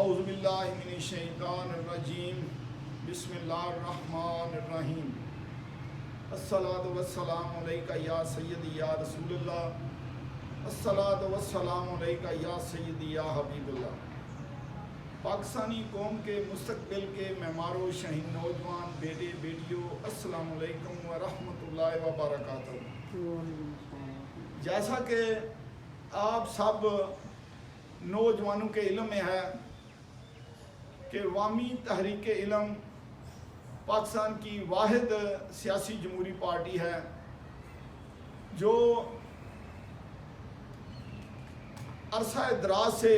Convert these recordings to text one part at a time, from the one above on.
اعوذ باللہ من الشیطان الرجیم بسم اللہ الرحمن الرحیم الصلاۃ والسلام علیکہ یا سیدی یا رسول اللہ الصلاۃ والسلام علیکہ یا سیدی یا حبیب اللہ۔ پاکستانی قوم کے مستقبل کے معمار و شہین نوجوان بیٹے بیٹیوں، السلام علیکم ورحمۃ اللہ وبرکاتہ۔ جیسا کہ آپ سب نوجوانوں کے علم میں ہے کہ عوامی تحریک علم پاکستان کی واحد سیاسی جمہوری پارٹی ہے جو عرصہ دراز سے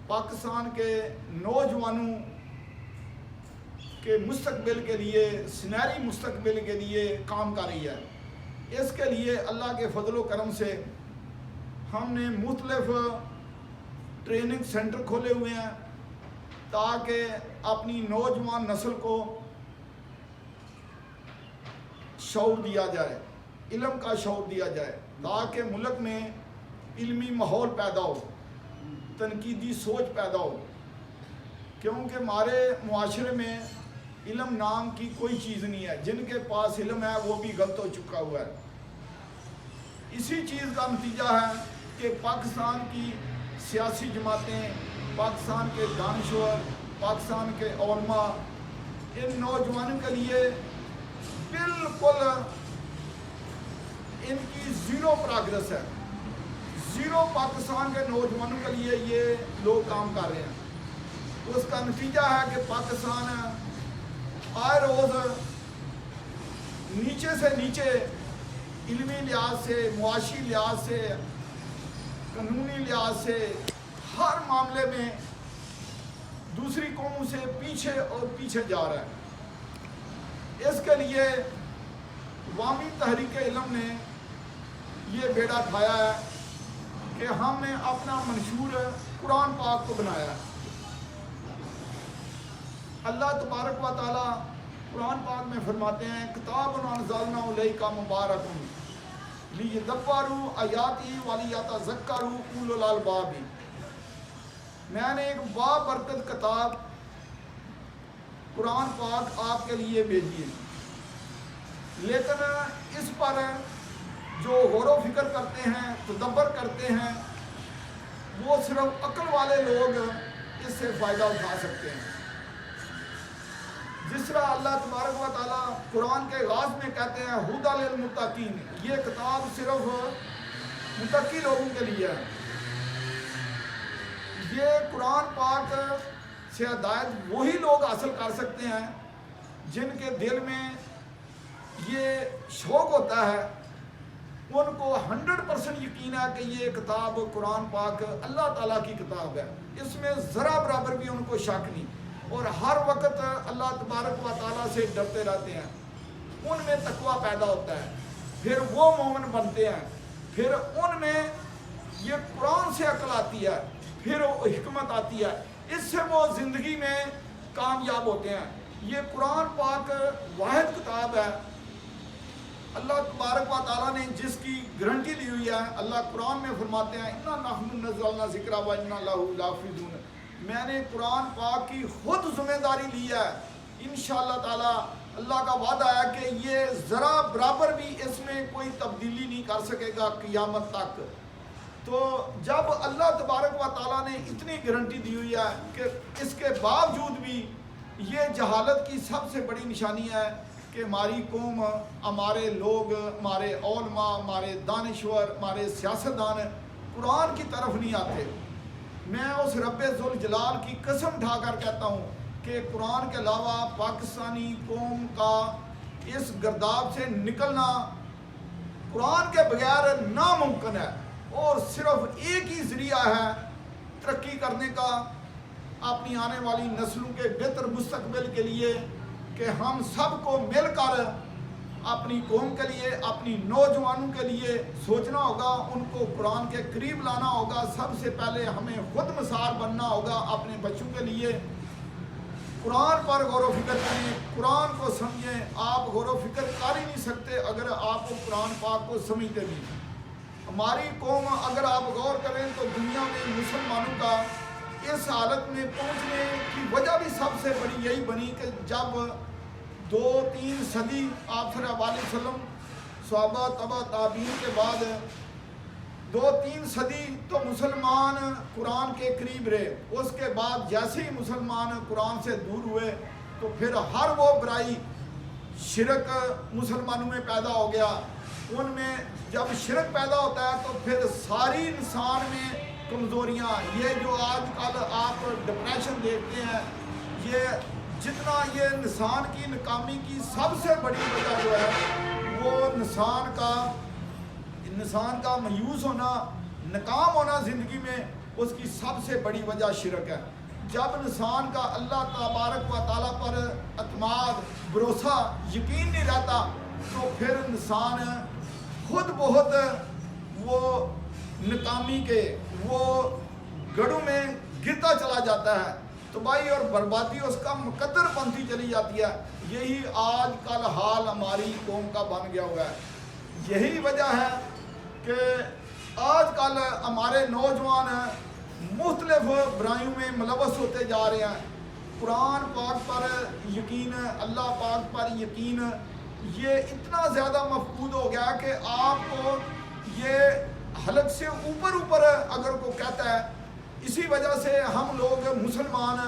پاکستان کے نوجوانوں کے مستقبل کے لیے، سنہری مستقبل کے لیے کام کر رہی ہے۔ اس کے لیے اللہ کے فضل و کرم سے ہم نے مختلف ٹریننگ سینٹر کھولے ہوئے ہیں تاکہ اپنی نوجوان نسل کو شعور دیا جائے، علم کا شعور دیا جائے، تاکہ ملک میں علمی ماحول پیدا ہو، تنقیدی سوچ پیدا ہو، کیونکہ ہمارے معاشرے میں علم نام کی کوئی چیز نہیں ہے۔ جن کے پاس علم ہے وہ بھی غلط ہو چکا ہوا ہے۔ اسی چیز کا نتیجہ ہے کہ پاکستان کی سیاسی جماعتیں، پاکستان کے دانشور، پاکستان کے علماء، ان نوجوانوں کے لیے بالکل ان کی زیرو پروگریس ہے۔ زیرو پاکستان کے نوجوانوں کے لیے یہ لوگ کام کر رہے ہیں۔ اس کا نتیجہ ہے کہ پاکستان آئے روز نیچے سے نیچے علمی لحاظ سے، معاشی لحاظ سے، قانونی لحاظ سے، ہر معاملے میں دوسری قوموں سے پیچھے اور پیچھے جا رہا ہے۔ اس کے لیے عوامی تحریک علم نے یہ بیڑا اٹھایا ہے کہ ہم نے اپنا منشور قرآن پاک کو بنایا ہے۔ اللہ تبارک و تعالیٰ قرآن پاک میں فرماتے ہیں کتاب انزلنا الیک مبارک لیدبروا آیاتہ ولیتذکروا اولو الالباب۔ میں نے ایک بابرکت کتاب قرآن پاک آپ کے لیے بھیجی ہے، لیکن اس پر جو غور و فکر کرتے ہیں، تدبر کرتے ہیں، وہ صرف عقل والے لوگ اس سے فائدہ اٹھا سکتے ہیں۔ جس طرح اللہ تبارک و تعالیٰ قرآن کے آغاز میں کہتے ہیں ھدی للمتقین، یہ کتاب صرف متقی لوگوں کے لیے ہے۔ یہ قرآن پاک سے ہدایت وہی لوگ حاصل کر سکتے ہیں جن کے دل میں یہ شوق ہوتا ہے، ان کو 100% یقین ہے کہ یہ کتاب قرآن پاک اللہ تعالیٰ کی کتاب ہے، اس میں ذرا برابر بھی ان کو شک نہیں، اور ہر وقت اللہ تبارک و تعالیٰ سے ڈرتے رہتے ہیں۔ ان میں تقویٰ پیدا ہوتا ہے، پھر وہ مومن بنتے ہیں، پھر ان میں یہ قرآن سے عقل آتی ہے، پھر وہ حکمت آتی ہے، اس سے وہ زندگی میں کامیاب ہوتے ہیں۔ یہ قرآن پاک واحد کتاب ہے اللہ تبارک و تعالیٰ نے جس کی گارنٹی لی ہوئی ہے۔ اللہ قرآن میں فرماتے ہیں اِنَّا نَحْنُ نَزَّلْنَا الذِّکْرَ وَإِنَّا لَهُ لَحَافِظُونَ۔ میں نے قرآن پاک کی خود ذمہ داری لی ہے، انشاءاللہ تعالیٰ اللہ کا وعدہ ہے کہ یہ ذرا برابر بھی اس میں کوئی تبدیلی نہیں کر سکے گا قیامت تک۔ تو جب اللہ تبارک و تعالیٰ نے اتنی گارنٹی دی ہوئی ہے کہ اس کے باوجود بھی یہ جہالت کی سب سے بڑی نشانی ہے کہ ہماری قوم، ہمارے لوگ، ہمارے علماء، ہمارے دانشور، ہمارے سیاستدان قرآن کی طرف نہیں آتے۔ میں اس رب ذوالجلال کی قسم اٹھا کر کہتا ہوں کہ قرآن کے علاوہ پاکستانی قوم کا اس گرداب سے نکلنا قرآن کے بغیر ناممکن ہے، اور صرف ایک ہی ذریعہ ہے ترقی کرنے کا اپنی آنے والی نسلوں کے بہتر مستقبل کے لیے، کہ ہم سب کو مل کر اپنی قوم کے لیے، اپنی نوجوانوں کے لیے سوچنا ہوگا، ان کو قرآن کے قریب لانا ہوگا۔ سب سے پہلے ہمیں خود مثال بننا ہوگا اپنے بچوں کے لیے۔ قرآن پر غور و فکر کریں، قرآن کو سمجھیں۔ آپ غور و فکر کر ہی نہیں سکتے اگر آپ کو قرآن پاک کو سمجھتے نہیں۔ ہماری قوم اگر آپ غور کریں تو دنیا میں مسلمانوں کا इस हालत में पहुंचने की वजह भी सबसे बड़ी यही बनी कि जब 2-3 सदी आप सल्लल्लाहु अलैहि वसल्लम सहाबा तबा ताबीन के बाद 2-3 सदी तो मुसलमान कुरान के करीब रहे। उसके बाद जैसे ही मुसलमान कुरान से दूर हुए तो फिर हर वो बुराई शिरक मुसलमानों में पैदा हो गया। उनमें जब शिरक पैदा होता है तो फिर सारी इंसान में कमज़ोरियाँ, ये जो आजकल आप डिप्रेशन देखते हैं, ये जितना ये इंसान की नाकामी की सबसे बड़ी वजह जो है वो इंसान का मायूस होना, नाकाम होना ज़िंदगी में, उसकी सबसे बड़ी वजह शिरक है। जब इंसान का अल्लाह तबारक व तआला पर अतमाद, भरोसा, यकीन नहीं रहता तो फिर इंसान खुद बहुत वो नाकामी के वो गढ़ों में गिरता चला जाता है, तबाही और बर्बादी उसका मुकद्दर बनती चली जाती है। यही आजकल हाल हमारी कौम का बन गया हुआ है। यही वजह है कि आजकल हमारे नौजवान मुख्तलिफ बुराइयों में मुलवस होते जा रहे हैं। कुरान पाक पर यकीन, अल्लाह पाक पर यकीन, ये इतना ज़्यादा मफकूद हो गया कि आपको ये हलक से ऊपर अगर को कहता है। इसी वजह से हम लोग मुसलमान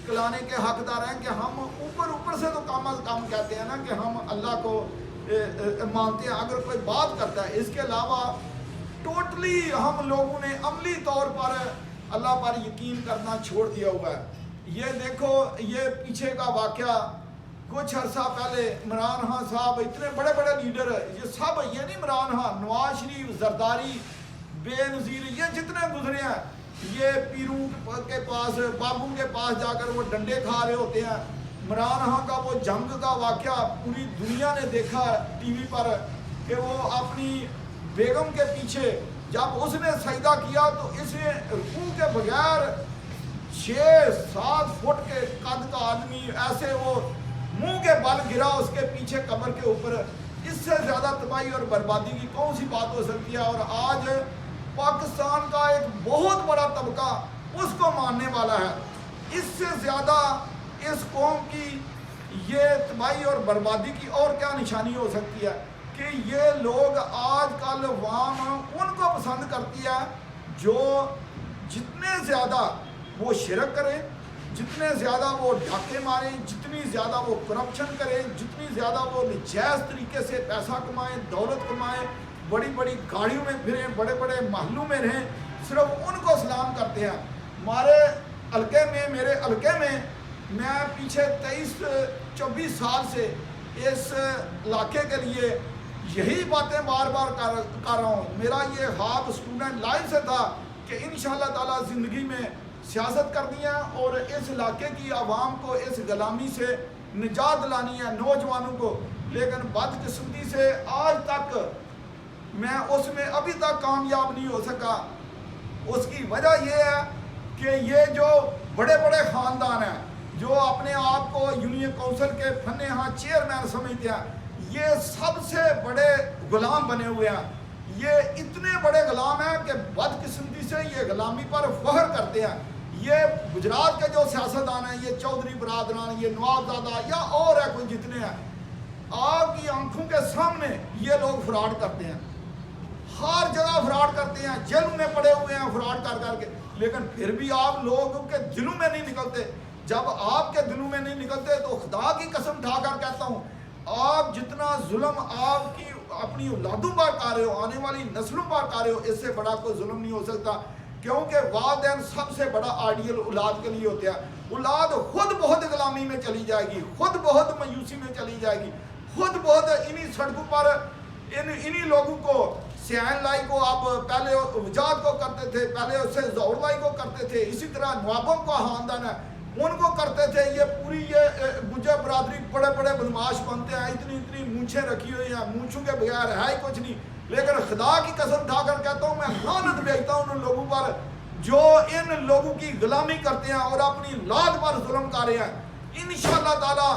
कहलाने के हकदार हैं कि हम ऊपर से तो कम अज़ कम कहते हैं ना कि हम अल्लाह को मानते हैं अगर कोई बात करता है। इसके अलावा टोटली हम लोगों ने अमली तौर पर अल्लाह पर यकीन करना छोड़ दिया हुआ है। ये देखो, ये पीछे का वाक़या कुछ अर्सा पहले इमरान खान साहब, इतने बड़े बड़े लीडर, ये सब, ये नहीं इमरान खान, नवाज शरीफ, जरदारी, बेनज़ीर, ये जितने गुजरे हैं, ये पीरों के पास, बाबू के पास जाकर वो डंडे खा रहे होते हैं। इमरान खान का वो जंग का वाक़या पूरी दुनिया ने देखा टीवी पर कि वो अपनी बेगम के पीछे जब उसने सजदा किया तो इसे रुकू के बगैर 6-7 फुट के कद का आदमी ऐसे वो मुंह के बल गिरा उसके पीछे कब्र के ऊपर। इससे ज़्यादा तबाही और बर्बादी की कौन सी बात हो सकती है। और आज पाकिस्तान का एक बहुत बड़ा तबका उसको मानने वाला है। इससे ज़्यादा इस कौम की ये तबाही और बर्बादी की और क्या निशानी हो सकती है कि ये लोग आजकल वाम उनको पसंद करती है जो जितने ज़्यादा वो शिरक करें, जितने ज़्यादा वो डाके मारें, जितनी ज़्यादा वो करप्शन करें, जितनी ज़्यादा वो नजायज़ तरीके से पैसा कमाएं, दौलत कमाएं, बड़ी बड़ी गाड़ियों में फिरें, बड़े बड़े महलों में रहें, सिर्फ उनको सलाम करते हैं। हमारे हल्के में, मेरे हल्के में, मैं पीछे 23-24 साल से इस इलाके के लिए यही बातें बार बार कर रहा हूँ। मेरा ये ख्वाब स्टूडेंट लाइफ से था कि इंशाअल्लाह ताला ज़िंदगी में सियासत करनी है और इस इलाके की आवाम को इस गुलामी से निजात दिलानी है, नौजवानों को। लेकिन बदकिस्मती से आज तक मैं उसमें अभी तक कामयाब नहीं हो सका। उसकी वजह यह है कि ये जो बड़े बड़े ख़ानदान हैं जो अपने आप को यूनियन काउंसिल के फन्ने हाँ चेयरमैन समझते हैं, ये सबसे बड़े गुलाम बने हुए हैं। ये इतने बड़े गुलाम हैं कि बदकिस्मती से ये गुलामी पर फख्र करते हैं। ये गुजरात के जो सियासतदान हैं, ये चौधरी बरादरान, ये नवाबजादा या और है कोई जितने हैं, आपकी आंखों के सामने ये लोग फ्रॉड करते हैं, हर जगह फ्रॉड करते हैं, जेलों में पड़े हुए हैं फ्रॉड कर करके। लेकिन फिर भी आप लोगों के दिलों में नहीं निकलते। जब आपके दिलों में नहीं निकलते तो खुदा की कसम उठाकर कहता हूँ, आप जितना जुल्म आपकी अपनी औलादों पर कर रहे हो, आने वाली नस्लों पर कर रहे हो, इससे बड़ा कोई जुल्म नहीं हो सकता। क्योंकि वालिदैन सबसे बड़ा आइडियल औलाद के लिए होते हैं। औलाद खुद बहुत गुलामी में चली जाएगी, खुद बहुत मायूसी में चली जाएगी, खुद बहुत इन्हीं सड़कों पर इन्हीं लोगों को, सियान लाई को आप पहले वजात को करते थे, पहले उससे जौहर लाई को करते थे, इसी तरह नवाबों का खानदान है उनको करते थे। ये पूरी ये गुज्जर बरादरी बड़े बड़े बदमाश बनते हैं, इतनी इतनी मूंछें रखी हुई हैं, मूंछों के बगैर है ही कुछ नहीं। लेकिन खुदा की कसम उठाकर कहता हूँ, मैं लानत भेजता हूँ उन लोगों पर जो इन लोगों की गुलामी करते हैं और अपनी औलाद पर जुल्म कर रहे हैं। इंशाअल्लाह ताला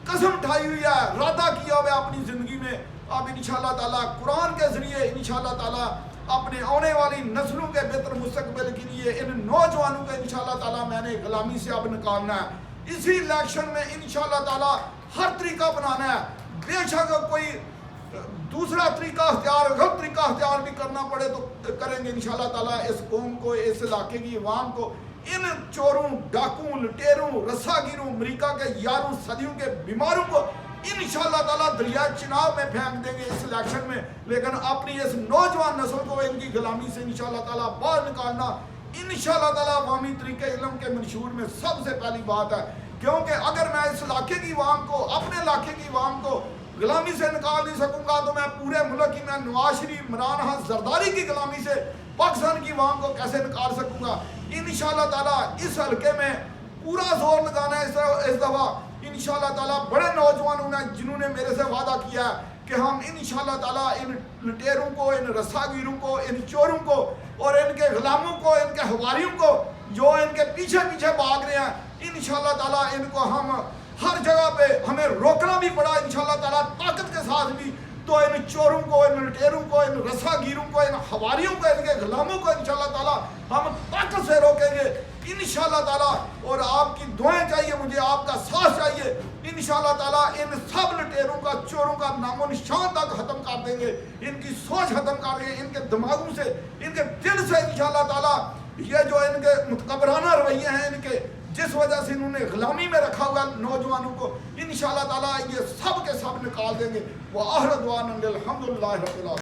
कसम उठाई हुई है, इरादा किया हुआ है अपनी ज़िंदगी में। अब इंशाअल्लाह ताला कुरान के ज़रिए इंशाअल्लाह ताला अपने आने वाली नस्लों के बेहतर मुस्तकबिल के लिए इन नौजवानों को इंशाअल्लाह ताला मैंने गुलामी से अब निकालना है। इसी इलेक्शन में इंशाअल्लाह ताला हर तरीका बनाना है, बेशक कोई दूसरा तरीका अख्तियार, गलत तरीका अख्तियार भी करना पड़े तो करेंगे इंशाअल्लाह ताला। इस कौम को, इस इलाके की अवाम को इन चोरों, डाकुओं, लुटेरों, रस्सागिरों, अमेरिका के यारों, सदियों के बीमारों को इंशाअल्लाह ताला दरिया चिनाब में फेंक देंगे इस इलेक्शन में। लेकिन अपनी इस नौजवान नस्ल को इनकी गुलामी से इंशाअल्लाह ताला बाहर निकालना इंशाअल्लाह ताला अवामी तरीके इल्म के मंशूर में सबसे पहली बात है। क्योंकि अगर मैं इस इलाके की अवाम को, अपने इलाके की अवाम को गुलामी से निकाल नहीं सकूंगा तो मैं पूरे मुल्क की, मैं नवाज शरीफ, इमरान खान, जरदारी की गुलामी से पाकिस्तान की अवाम को कैसे निकाल सकूंगा। इंशाअल्लाह ताला इस हल्के में पूरा जोर लगाना है इस दफ़ा इंशाअल्लाह ताला। बड़े नौजवानों ने जिन्होंने मेरे से वादा किया है कि हम इंशाअल्लाह ताला इन लुटेरों को, इन रस्सागिरों को, इन चोरों को और इनके गुलामों को, इनके हवारियों को जो इनके पीछे पीछे भाग रहे हैं, इंशाअल्लाह ताला इनको हम हर जगह पे हमें रोकना भी पड़ा इंशाअल्लाह ताला ताकत के साथ भी, तो इन चोरों को, इन लुटेरों को, इन रस्सागिरों को, इन हवारियों को, इनके गुलामों को इंशाअल्लाह ताला हम ताकत से रोकेंगे इंशाअल्लाह ताला। और आपकी दुआएं चाहिए, मुझे आपका साथ चाहिए इंशाअल्लाह ताला। इन सब लुटेरों का, चोरों का नामो निशान तक खत्म कर देंगे, इनकी सोच खत्म कर देंगे, इनके दिमागों से, इनके दिल से इंशाअल्लाह ताला। ये जो इनके मुतकब्बराना रवैये हैं, इनके जिस वजह से इन्होंने गुलामी में रखा हुआ नौजवानों को, इंशाअल्लाह ताला ये सब के सब निकाल देंगे। व आखिर दुआना अल्हम्दुलिल्लाहि रब्बिल आलमीन।